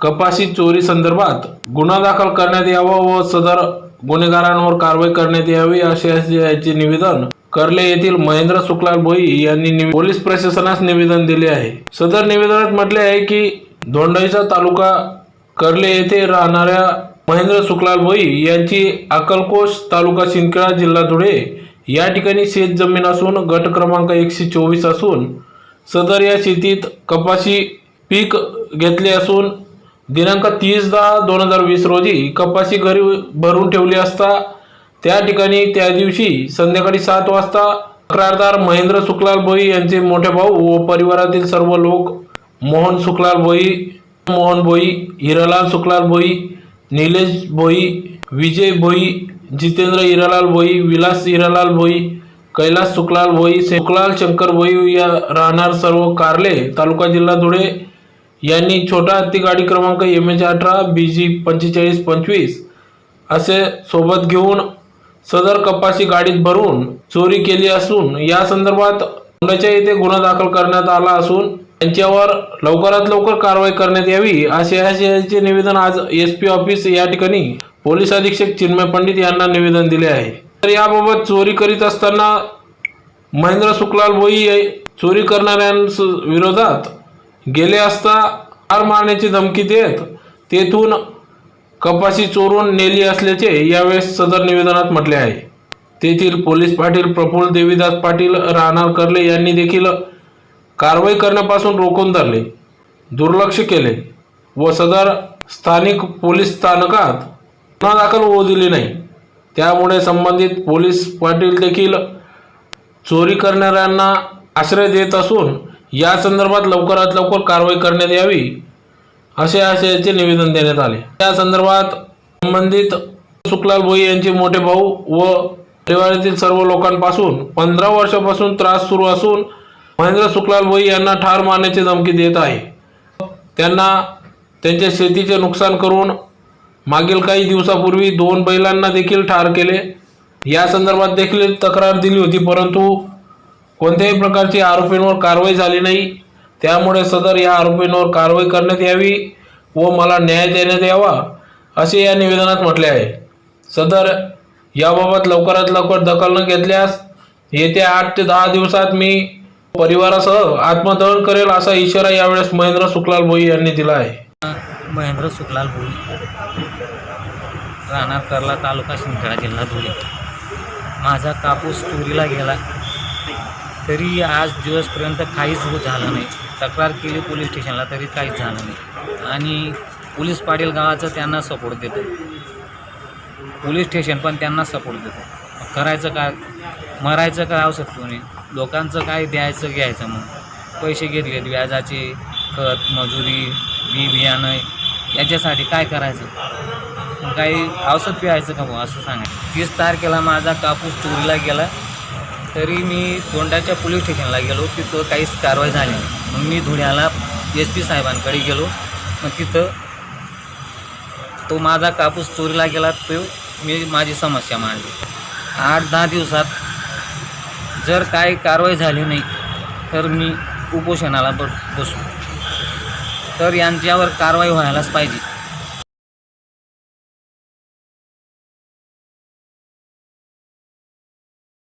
कपाशी चोरी संदर्भात गुन्हा दाखल करण्यात यावा व सदर गुन्हेगारांवर कारवाई करण्यात यावी असे याचे निवेदन कर्ले येथील महेंद्र सुखलाल भोई यांनी पोलीस प्रशासनास निवेदन दिले आहे। सदर निवेदनात म्हटले आहे की धोंडाईचा तालुका कर्ले येथे राहणाऱ्या महेंद्र सुखलाल भोई यांची अक्कलकोट तालुका सिंदखेडा जिल्हा धुळे या ठिकाणी शेत जमीन असून गट क्रमांक 124 असून सदर या शेतीत कपाशी पीक घेतले असून दिनांक 30/10/2020 रोजी कपाशी घरी भरून ठेवली असता त्या ठिकाणी त्या दिवशी संध्याकाळी 7 वाजता तक्रारदार महेंद्र सुखलाल भोई यांचे मोठे भाऊ व परिवारातील सर्व लोक मोहन सुखलाल भोई, मोहन भोई, हिरालाल सुखलाल भोई, निलेश भोई, विजय भोई, जितेंद्र हिरालाल भोई, विलास हिरालाल भोई, कैलास सुखलाल भोई, सुखलाल शंकर भोई या राहणार सर्व कार्ले तालुका जिल्हा धुळे यांनी छोटा हत्ती गाडी क्रमांक MH18 BG 4525 असे सोबत घेऊन सदर कपाशी गाडीत भरून चोरी केली असून या संदर्भात धोंडाच्या येथे गुन्हा दाखल करण्यात आला असून त्यांच्यावर लवकरात लवकर कारवाई करण्यात यावी असे याचे निवेदन आज SP ऑफिस या ठिकाणी पोलीस अधीक्षक चिन्मय पंडित यांना निवेदन दिले आहे। तर याबाबत चोरी करीत असताना महेंद्र सुखलाल भोई चोरी करणाऱ्यांविरोधात गेले असता ठार मारण्याची धमकी देत तेथून कपाशी चोरून नेली असल्याचे यावेळेस सदर निवेदनात म्हटले आहे। तेथील पोलीस पाटील प्रफुल्ल देवीदास पाटील राहणार कर्ले यांनी देखील कारवाई करण्यापासून रोखून धरले, दुर्लक्ष केले व सदर स्थानिक पोलीस स्थानकात गुन्हा दाखल होऊ दिले नाही। त्यामुळे संबंधित पोलीस पाटील देखील चोरी करणाऱ्यांना आश्रय देत असून या संदर्भात लवकरात लवकर कारवाई करण्यात यावी असे याचे निवेदन देण्यात आले। या संदर्भात संबंधित सुखलाल भोई यांचे मोठे भाऊ व परिवारातील सर्व लोकांपासून 15 वर्षापासून त्रास सुरू असून महेंद्र सुखलाल भोई यांना ठार मारण्याची धमकी देत आहे। त्यांना त्यांच्या शेतीचे नुकसान करून मागील काही दिवसापूर्वी 2 बैलांना देखील ठार केले। या संदर्भात देखील तक्रार दिली होती, परंतु कोणत्याही प्रकारची आरोपींवर कारवाई झाली नाही। त्यामुळे सदर या आरोपींवर कारवाई करण्यात यावी व मला न्याय देण्यात यावा असे या निवेदनात म्हटले आहे। सदर याबाबत लवकरात लवकर दखल न घेतल्यास येत्या 8 ते 10 दिवसात मी परिवारासह आत्मदहन करेल असा इशारा यावेळेस महेंद्र सुखलाल भोई यांनी दिला आहे। महेंद्र सुखलाल भोई राहणार कर्ला तालुका सिंदखेडा जिल्हा धुळे। माझा कापूस चोरीला गेला तरी आज दिवसपर्यंत काहीच झालं नाही। तक्रार केली पोलीस स्टेशनला तरी काहीच झालं नाही आणि पोलीस पाटील गावाचं त्यांना सपोर्ट देतो, पोलीस स्टेशन पण त्यांना सपोर्ट देतो। करायचं काय, मरायचं काय औषध कोणी, लोकांचं काय द्यायचं घ्यायचं, मग पैसे घेतलेत व्याजाचे, खत मजुरी बियाणं याच्यासाठी काय करायचं, काही औषध प्यायचं का भाऊ असं सांगा। 30 तारखेला माझा कापूस चोरीला गेला तरी मी तोंडाच्या पोलीस स्टेशनला गेलो, तिथं काहीच कारवाई झाली नाही। मग मी धुळ्याला SP साहेबांकडे गेलो, मग तिथं तो माझा कापूस चोरीला गेला तो मी माझी समस्या मांडली। 8-10 दिवसात जर काही कारवाई झाली नाही तर मी उपोषणाला बसू। तर यांच्यावर कारवाई व्हायलाच पाहिजे।